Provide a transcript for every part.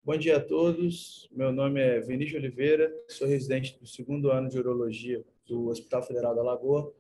Bom dia a todos. Meu nome é Vinícius Oliveira, sou residente do segundo ano de Urologia do Hospital Federal da Lagoa.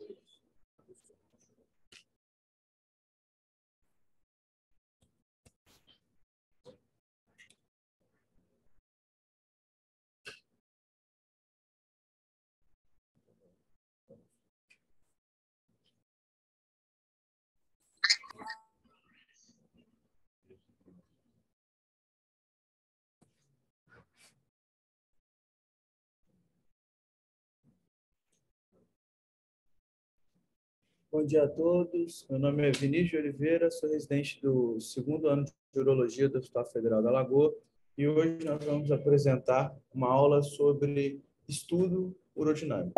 Bom dia a todos. Meu nome é Vinícius Oliveira, sou residente do segundo ano de Urologia do Hospital Federal da Lagoa e hoje nós vamos apresentar uma aula sobre estudo urodinâmico.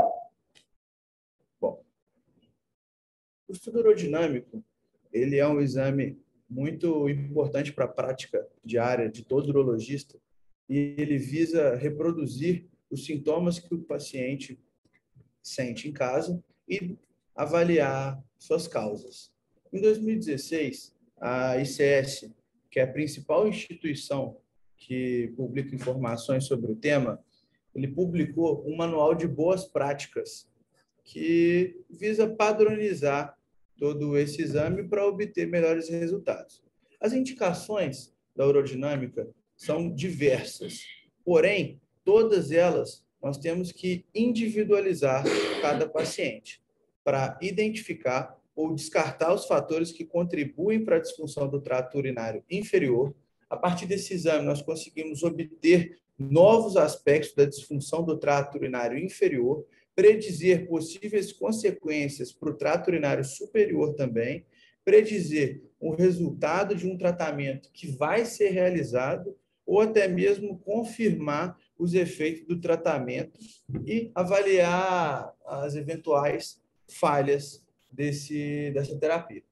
Bom, o estudo urodinâmico, ele é um exame muito importante para a prática diária de todo urologista e ele visa reproduzir os sintomas que o paciente sente em casa e avaliar suas causas. Em 2016, a ICS, que é a principal instituição que publica informações sobre o tema, ele publicou um manual de boas práticas que visa padronizar todo esse exame para obter melhores resultados. As indicações da urodinâmica são diversas, porém, todas elas nós temos que individualizar cada paciente para identificar ou descartar os fatores que contribuem para a disfunção do trato urinário inferior. A partir desse exame, nós conseguimos obter novos aspectos da disfunção do trato urinário inferior, predizer possíveis consequências para o trato urinário superior também, predizer o resultado de um tratamento que vai ser realizado ou até mesmo confirmar os efeitos do tratamento e avaliar as eventuais falhas dessa terapia.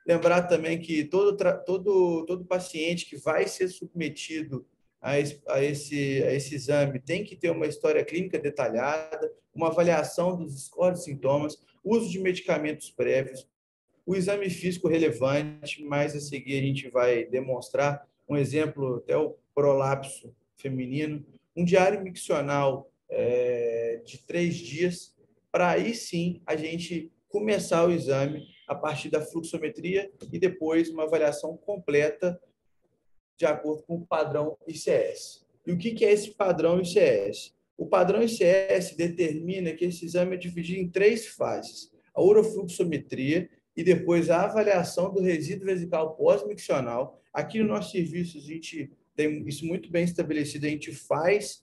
Lembrar também que todo paciente que vai ser submetido a esse exame tem que ter uma história clínica detalhada, uma avaliação dos scores de sintomas, uso de medicamentos prévios, o exame físico relevante, mas a seguir a gente vai demonstrar um exemplo, até o prolapso feminino, um diário miccional de 3 dias, para aí sim a gente começar o exame a partir da fluxometria e depois uma avaliação completa de acordo com o padrão ICS. E o que é esse padrão ICS? O padrão ICS determina que esse exame é dividido em 3 fases: a urofluxometria e depois a avaliação do resíduo vesical pós-miccional. Aqui no nosso serviço, a gente tem isso muito bem estabelecido, a gente faz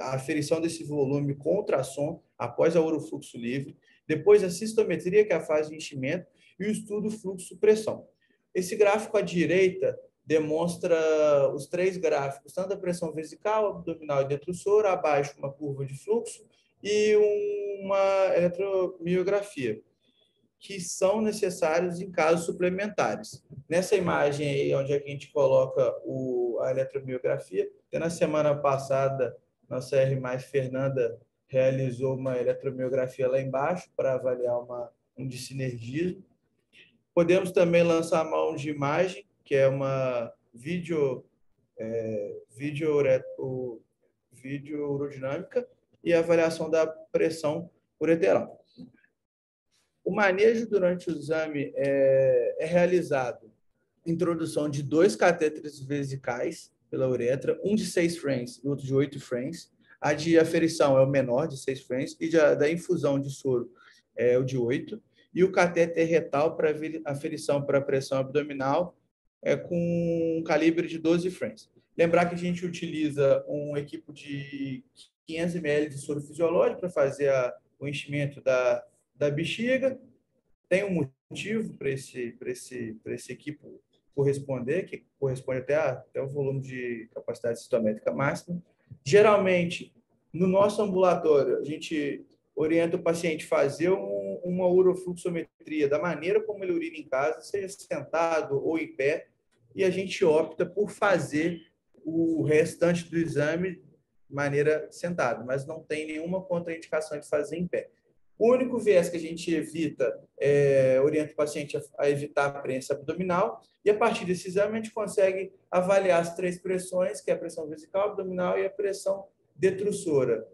a aferição desse volume com ultrassom após a urofluxo livre, depois a cistometria, que é a fase de enchimento, e o estudo fluxo-pressão. Esse gráfico à direita demonstra os 3 gráficos, tanto da pressão vesical, abdominal e detrusor, abaixo uma curva de fluxo e uma eletromiografia, que são necessários em casos suplementares. Nessa imagem aí, onde a gente coloca a eletromiografia, até na semana passada, nossa R+, Fernanda, realizou uma eletromiografia lá embaixo para avaliar um dissinergismo. Podemos também lançar a mão de imagem, que é uma vídeo urodinâmica e avaliação da pressão ureteral. O manejo durante o exame é realizado introdução de 2 catéteres vesicais pela uretra, um de 6 frames e outro de 8 frames. A de aferição é o menor, de 6 frames, e da infusão de soro é o de 8. E o catéter retal para aferição para pressão abdominal com um calibre de 12 frames. Lembrar que a gente utiliza um equipo de 500 ml de soro fisiológico para fazer o enchimento da bexiga. Tem um motivo para esse equipo corresponder, que corresponde até o volume de capacidade citométrica máxima. Geralmente, no nosso ambulatório, a gente orienta o paciente a fazer uma urofluxometria da maneira como ele urina em casa, seja sentado ou em pé, e a gente opta por fazer o restante do exame maneira sentada, mas não tem nenhuma contraindicação de fazer em pé. O único viés que a gente evita, orienta o paciente a evitar a prensa abdominal, e a partir desse exame a gente consegue avaliar as 3 pressões, que é a pressão vesical, abdominal e a pressão detrusora.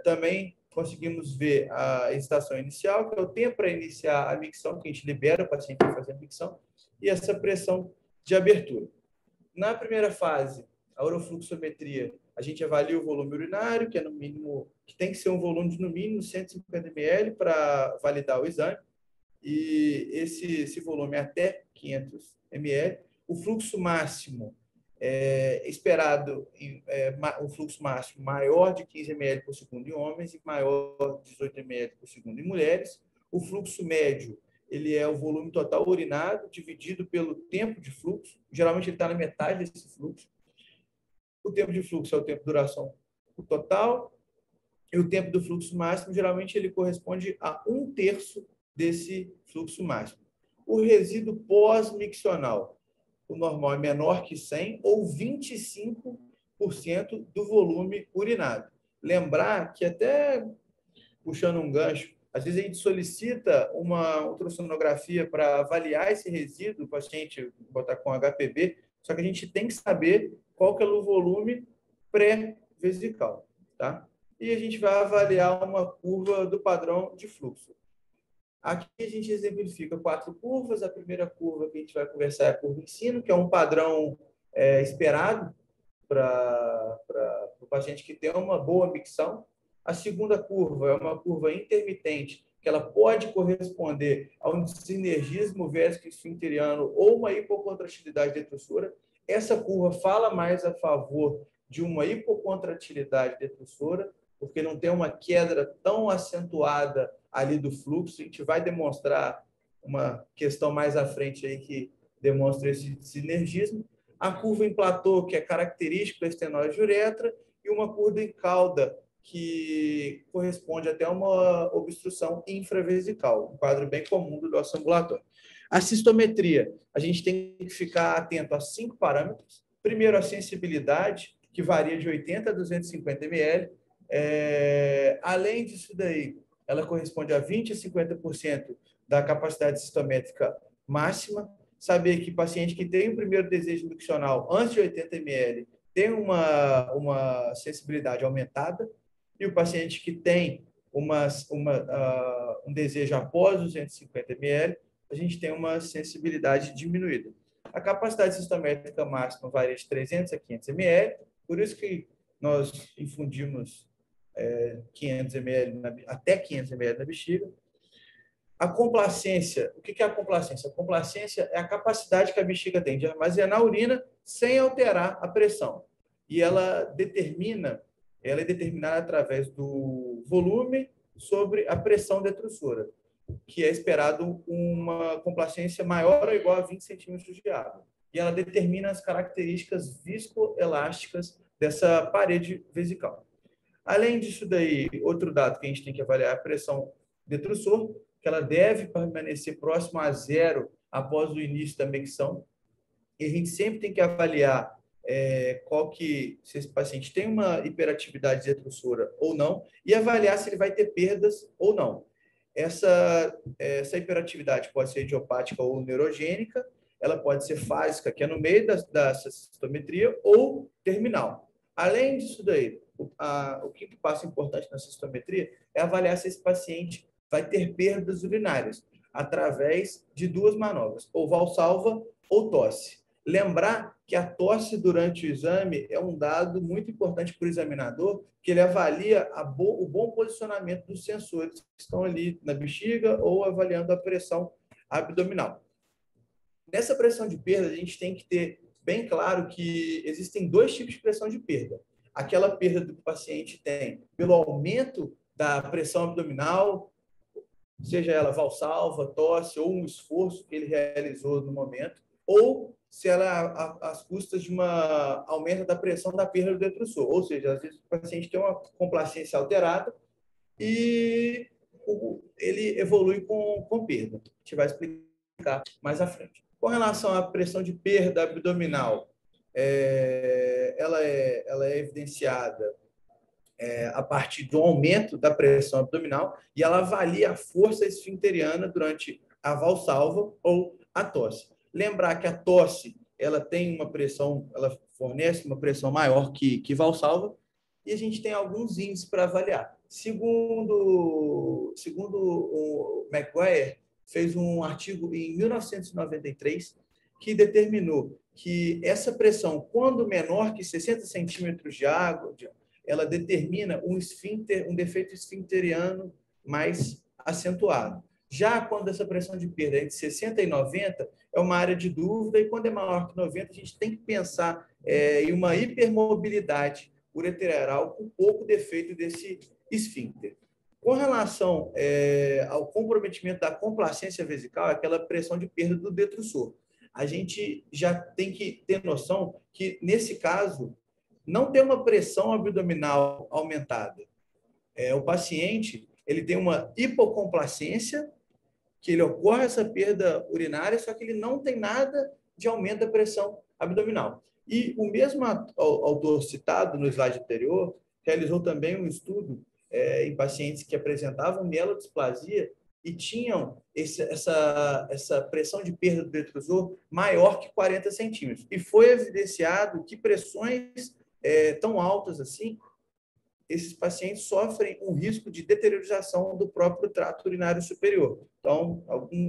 Também conseguimos ver a excitação inicial, que é o tempo para iniciar a micção, que a gente libera o paciente para fazer a micção, e essa pressão de abertura. Na primeira fase, a urofluxometria, a gente avalia o volume urinário, que é no mínimo, que tem que ser um volume de no mínimo 150 ml para validar o exame, e esse volume é até 500 ml. O fluxo máximo esperado, um fluxo máximo maior de 15 ml por segundo em homens e maior de 18 ml por segundo em mulheres. O fluxo médio, ele é o volume total urinado dividido pelo tempo de fluxo. Geralmente ele está na metade desse fluxo. O tempo de fluxo é o tempo de duração total, e o tempo do fluxo máximo, geralmente ele corresponde a 1/3 desse fluxo máximo. O resíduo pós-miccional, o normal é menor que 100 ou 25% do volume urinado. Lembrar que, até puxando um gancho, às vezes a gente solicita uma ultrassonografia para avaliar esse resíduo, o paciente botar com HPB, só que a gente tem que saber qual que é o volume pré-vesical, tá? E a gente vai avaliar uma curva do padrão de fluxo. Aqui a gente exemplifica 4 curvas. A primeira curva que a gente vai conversar é a curva ensino, que é um padrão esperado para o paciente que tem uma boa micção. A segunda curva é uma curva intermitente, que ela pode corresponder a um sinergismo vésico-esfincteriano ou uma hipocontratilidade detrusora. Essa curva fala mais a favor de uma hipocontratilidade detrusora, porque não tem uma queda tão acentuada ali do fluxo. A gente vai demonstrar uma questão mais à frente aí que demonstra esse sinergismo. A curva em platô, que é característica da estenose de uretra, e uma curva em cauda, que corresponde até a uma obstrução infravesical, um quadro bem comum do nosso ambulatório. A cistometria, a gente tem que ficar atento a 5 parâmetros. Primeiro, a sensibilidade, que varia de 80 a 250 ml. Além disso daí, ela corresponde a 20 a 50% da capacidade cistométrica máxima. Saber que paciente que tem o primeiro desejo miccional antes de 80 ml tem uma sensibilidade aumentada, e o paciente que tem um desejo após 250 ml, a gente tem uma sensibilidade diminuída. A capacidade cistométrica máxima varia de 300 a 500 ml, por isso que nós infundimos 500 ml até 500 ml na bexiga. A complacência, o que é a complacência? A complacência é a capacidade que a bexiga tem de armazenar urina sem alterar a pressão. E ela é determinada através do volume sobre a pressão detrusora, que é esperado uma complacência maior ou igual a 20 centímetros de água. E ela determina as características viscoelásticas dessa parede vesical. Além disso daí, outro dado que a gente tem que avaliar é a pressão detrusor, que ela deve permanecer próximo a 0 após o início da micção. E a gente sempre tem que avaliar se esse paciente tem uma hiperatividade detrusora ou não, e avaliar se ele vai ter perdas ou não. Essa hiperatividade pode ser idiopática ou neurogênica, ela pode ser fásica, que é no meio da cistometria, ou terminal. Além disso daí, o quinto passo importante na cistometria é avaliar se esse paciente vai ter perdas urinárias através de 2 manobras, ou valsalva ou tosse. Lembrar que a tosse durante o exame é um dado muito importante para o examinador, que ele avalia o bom posicionamento dos sensores que estão ali na bexiga ou avaliando a pressão abdominal. Nessa pressão de perda, a gente tem que ter bem claro que existem 2 tipos de pressão de perda. Aquela perda que o paciente tem pelo aumento da pressão abdominal, seja ela valsalva, tosse ou um esforço que ele realizou no momento, ou se ela às custas de uma aumento da pressão da perda do detrusor. Ou seja, às vezes o paciente tem uma complacência alterada e ele evolui com perda. A gente vai explicar mais à frente. Com relação à pressão de perda abdominal, ela é evidenciada a partir do aumento da pressão abdominal e ela avalia a força esfincteriana durante a valsalva ou a tosse. Lembrar que a tosse ela tem uma pressão, ela fornece uma pressão maior que valsalva e a gente tem alguns índices para avaliar. Segundo o McGuire, fez um artigo em 1993 que determinou que essa pressão, quando menor que 60 centímetros de água, ela determina um defeito esfincteriano mais acentuado. Já quando essa pressão de perda é entre 60 e 90, é uma área de dúvida, e quando é maior que 90, a gente tem que pensar em uma hipermobilidade ureteral com pouco defeito desse esfíncter. Com relação ao comprometimento da complacência vesical, aquela pressão de perda do detrusor, a gente já tem que ter noção que, nesse caso, não tem uma pressão abdominal aumentada. O paciente ele tem uma hipocomplacência, que ele ocorre essa perda urinária, só que ele não tem nada de aumento da pressão abdominal. E o mesmo autor citado no slide anterior realizou também um estudo em pacientes que apresentavam mielodisplasia e tinham essa pressão de perda do detrusor maior que 40 centímetros. E foi evidenciado que pressões tão altas assim, esses pacientes sofrem um risco de deteriorização do próprio trato urinário superior. Então,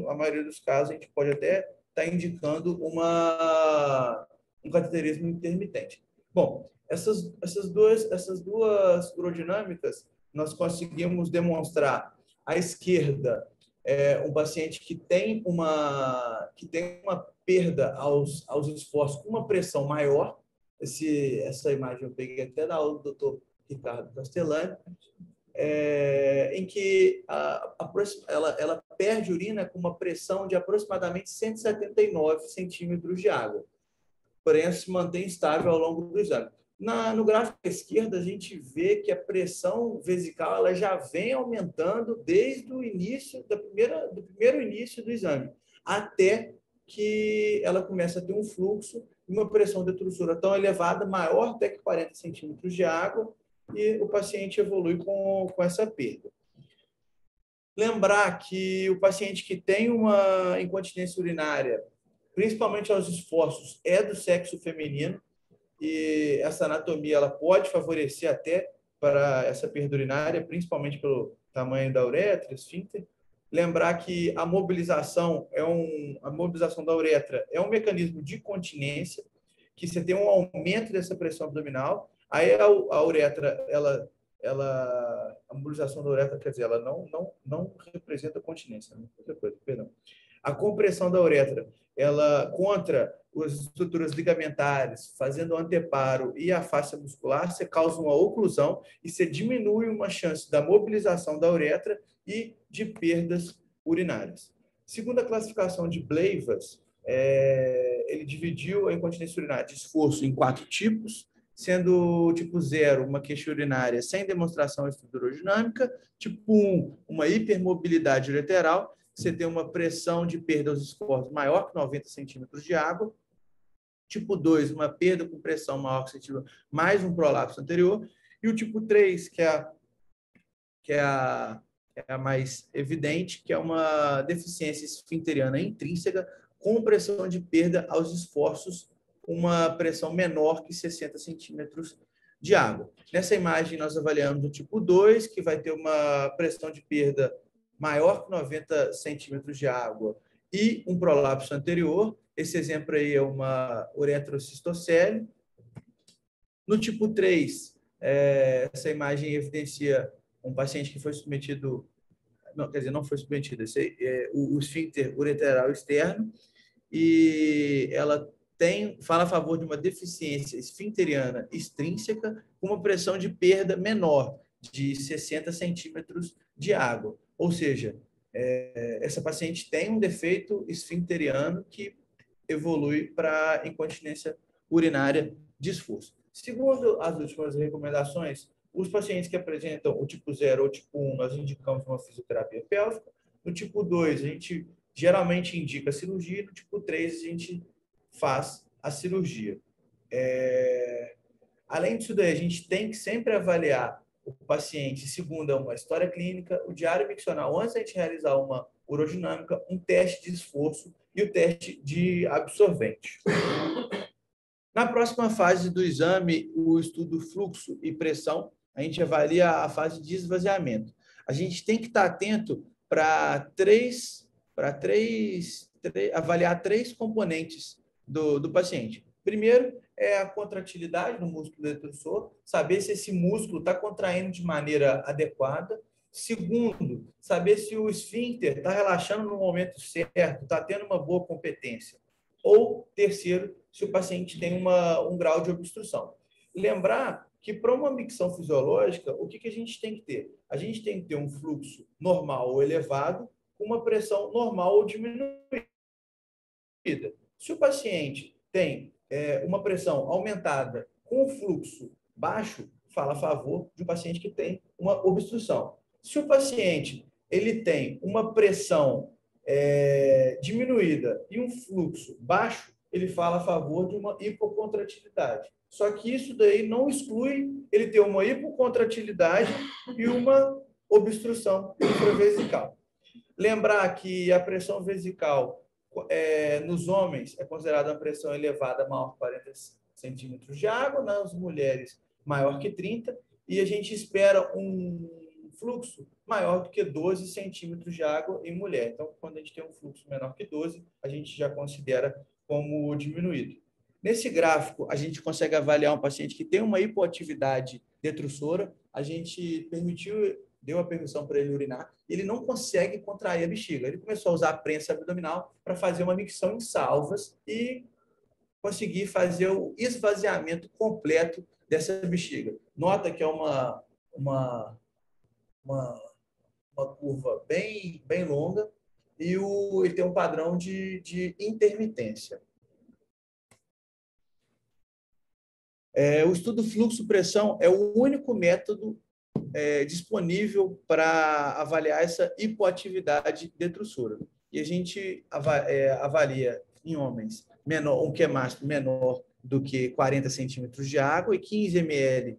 a maioria dos casos, a gente pode até estar indicando um cateterismo intermitente. Bom, essas duas urodinâmicas, nós conseguimos demonstrar à esquerda um paciente que tem uma perda aos esforços com uma pressão maior. Essa imagem eu peguei até da aula do doutor Ricardo Castellani, em que ela perde urina com uma pressão de aproximadamente 179 centímetros de água, porém ela se mantém estável ao longo do exame. No gráfico à esquerda, a gente vê que a pressão vesical ela já vem aumentando desde o início do primeiro início do exame, até que ela começa a ter um fluxo e uma pressão detrusora tão elevada, maior até que 40 centímetros de água, e o paciente evolui com essa perda. Lembrar que o paciente que tem uma incontinência urinária, principalmente aos esforços, é do sexo feminino, e essa anatomia ela pode favorecer até para essa perda urinária, principalmente pelo tamanho da uretra, esfíncter. Lembrar que a mobilização da uretra é um mecanismo de continência, que você tem um aumento dessa pressão abdominal, aí a uretra, a mobilização da uretra, quer dizer, ela não representa continência, né? Outra coisa, perdão. A compressão da uretra, ela contra as estruturas ligamentares, fazendo o anteparo e a face muscular, você causa uma oclusão e você diminui uma chance da mobilização da uretra e de perdas urinárias. Segundo a classificação de Bleivas, ele dividiu a incontinência urinária de esforço em 4 tipos, sendo o tipo 0 uma queixa urinária sem demonstração estruturodinâmica, tipo 1 uma hipermobilidade ureteral, você tem uma pressão de perda aos esforços maior que 90 centímetros de água, tipo 2 uma perda com pressão maior que 100 mais um prolapso anterior, e o tipo 3, que é a mais evidente, que é uma deficiência esfincteriana intrínseca com pressão de perda aos esforços, uma pressão menor que 60 centímetros de água. Nessa imagem, nós avaliamos o tipo 2, que vai ter uma pressão de perda maior que 90 centímetros de água e um prolapso anterior. Esse exemplo aí é uma uretrocistocele. No tipo 3, essa imagem evidencia um paciente que foi submetido, não foi submetido, o esfíncter ureteral externo, e ela fala a favor de uma deficiência esfincteriana extrínseca com uma pressão de perda menor, de 60 centímetros de água. Ou seja, essa paciente tem um defeito esfincteriano que evolui para incontinência urinária de esforço. Segundo as últimas recomendações, os pacientes que apresentam o tipo 0 ou tipo 1, nós indicamos uma fisioterapia pélvica. No tipo 2, a gente geralmente indica a cirurgia. No tipo 3, a gente faz a cirurgia. Além disso daí, a gente tem que sempre avaliar o paciente segundo uma história clínica, o diário miccional antes da gente realizar uma urodinâmica, um teste de esforço e o teste de absorvente. Na próxima fase do exame, o estudo fluxo e pressão, a gente avalia a fase de esvaziamento. A gente tem que estar atento para avaliar três componentes do paciente. Primeiro é a contratilidade do músculo detrusor, saber se esse músculo está contraindo de maneira adequada. Segundo, saber se o esfíncter está relaxando no momento certo, está tendo uma boa competência. Ou, terceiro, se o paciente tem um grau de obstrução. Lembrar que, para uma micção fisiológica, o que a gente tem que ter? A gente tem que ter um fluxo normal ou elevado, com uma pressão normal ou diminuída. Se o paciente tem uma pressão aumentada com fluxo baixo, fala a favor de um paciente que tem uma obstrução. Se o paciente ele tem uma pressão diminuída e um fluxo baixo, ele fala a favor de uma hipocontratilidade. Só que isso daí não exclui ele ter uma hipocontratilidade e uma obstrução infravesical. Lembrar que a pressão vesical nos homens é considerada uma pressão elevada maior que 40 centímetros de água, nas mulheres maior que 30, e a gente espera um fluxo maior do que 12 centímetros de água em mulher. Então, quando a gente tem um fluxo menor que 12, a gente já considera como diminuído. Nesse gráfico, a gente consegue avaliar um paciente que tem uma hipoatividade detrussora. A gente deu a permissão para ele urinar, e ele não consegue contrair a bexiga. Ele começou a usar a prensa abdominal para fazer uma micção em salvas e conseguir fazer o esvaziamento completo dessa bexiga. Nota que é uma curva bem longa e ele tem um padrão de intermitência. O estudo fluxo-pressão é o único método disponível para avaliar essa hipoatividade detrussora. E a gente avalia em homens um QMASP menor do que 40 centímetros de água e 15 ml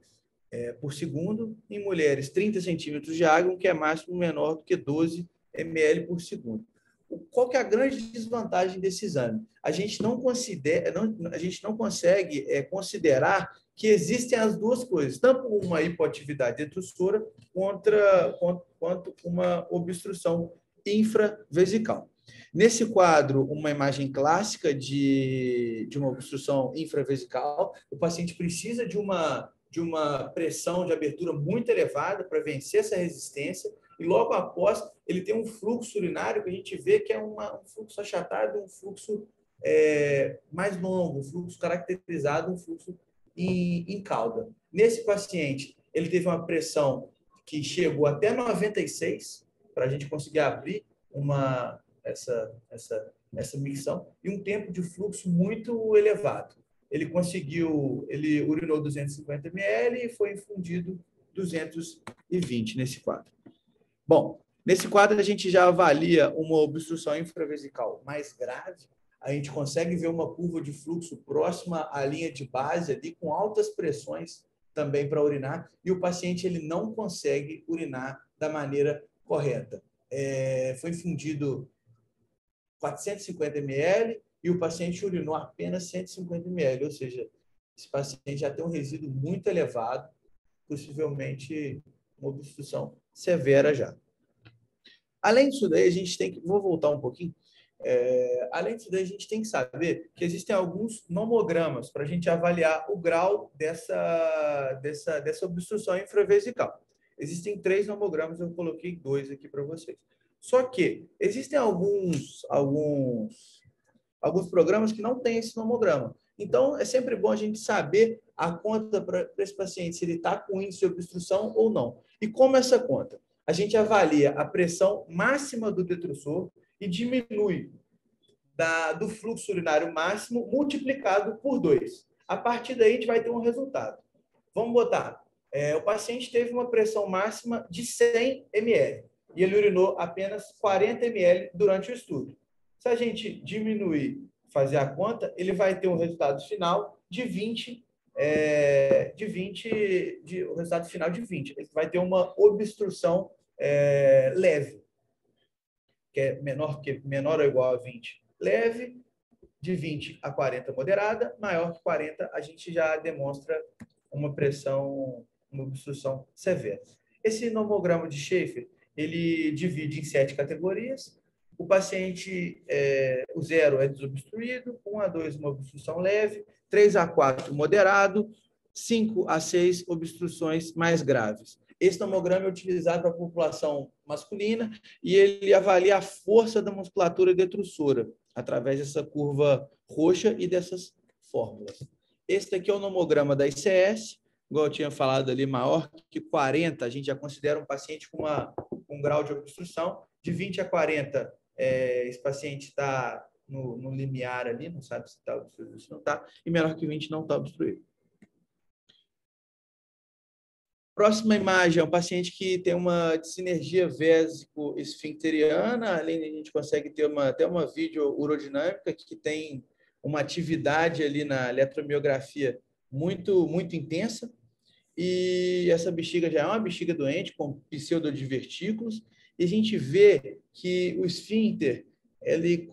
por segundo. Em mulheres, 30 centímetros de água, um QMASP menor do que 12 ml por segundo. Qual que é a grande desvantagem desse exame? A gente não consegue considerar que existem as duas coisas, tanto uma hipoatividade detrussora quanto uma obstrução infravesical. Nesse quadro, uma imagem clássica de uma obstrução infravesical, o paciente precisa de uma pressão de abertura muito elevada para vencer essa resistência, e logo após ele tem um fluxo urinário que a gente vê que é um fluxo achatado, um fluxo mais longo, um fluxo caracterizado, um fluxo em cauda. Nesse paciente, ele teve uma pressão que chegou até 96 para a gente conseguir abrir essa micção, e um tempo de fluxo muito elevado. Ele urinou 250 ml e foi infundido 220 nesse quadro. Bom, nesse quadro a gente já avalia uma obstrução infravesical mais grave. A gente consegue ver uma curva de fluxo próxima à linha de base ali, com altas pressões também para urinar, e o paciente ele não consegue urinar da maneira correta. Foi infundido 450 ml e o paciente urinou apenas 150 ml, ou seja, esse paciente já tem um resíduo muito elevado, possivelmente uma obstrução severa já. Além disso daí, a gente tem que... Vou voltar um pouquinho. Além disso daí, a gente tem que saber que existem alguns nomogramas para a gente avaliar o grau dessa obstrução infravesical. Existem 3 nomogramas, eu coloquei 2 aqui para vocês. Só que existem alguns programas que não têm esse nomograma. Então, é sempre bom a gente saber a conta para esse paciente, se ele está com índice de obstrução ou não. E como essa conta? A gente avalia a pressão máxima do detrussor e diminui do fluxo urinário máximo multiplicado por 2. A partir daí, a gente vai ter um resultado. Vamos botar. O paciente teve uma pressão máxima de 100 ml e ele urinou apenas 40 ml durante o estudo. Se a gente diminuir fazer a conta, ele vai ter um resultado final de 20, o resultado final de 20. Ele vai ter uma obstrução leve, que é menor ou igual a 20 leve, de 20 a 40 moderada, maior que 40 a gente já demonstra uma pressão, uma obstrução severa. Esse nomograma de Schaefer, ele divide em 7 categorias. O paciente, o 0 é desobstruído, 1 a 2 uma obstrução leve, 3 a 4 moderado, 5 a 6 obstruções mais graves. Esse tomograma é utilizado para a população masculina e ele avalia a força da musculatura detrusora através dessa curva roxa e dessas fórmulas. Esse daqui é o nomograma da ICS, igual eu tinha falado ali, maior que 40, a gente já considera um paciente com um grau de obstrução. De 20 a 40, esse paciente está no limiar ali, não sabe se está obstruído ou se não está, e menor que 20 não está obstruído. Próxima imagem é um paciente que tem uma dissinergia vésico-esfincteriana, além de a gente consegue ter até uma vídeo-urodinâmica que tem uma atividade ali na eletromiografia muito, muito intensa, e essa bexiga já é uma bexiga doente, com pseudodivertículos, e a gente vê que o esfíncter ele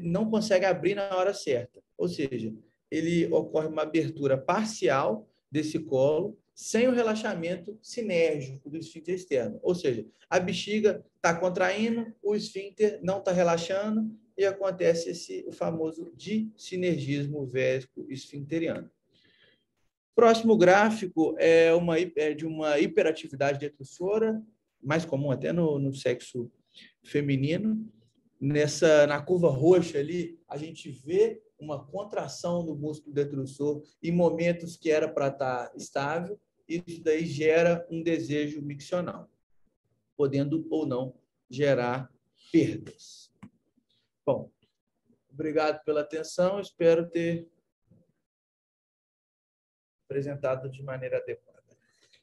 não consegue abrir na hora certa, ou seja, ele ocorre uma abertura parcial desse colo, sem o relaxamento sinérgico do esfíncter externo. Ou seja, a bexiga está contraindo, o esfíncter não está relaxando e acontece o famoso dissinergismo vésico-esfincteriano. Próximo gráfico é de uma hiperatividade detrusora, mais comum até no sexo feminino. Na curva roxa ali, a gente vê uma contração do músculo detrusor em momentos que era para estar estável, e isso daí gera um desejo miccional, podendo ou não gerar perdas. Bom, obrigado pela atenção, espero ter apresentado de maneira adequada.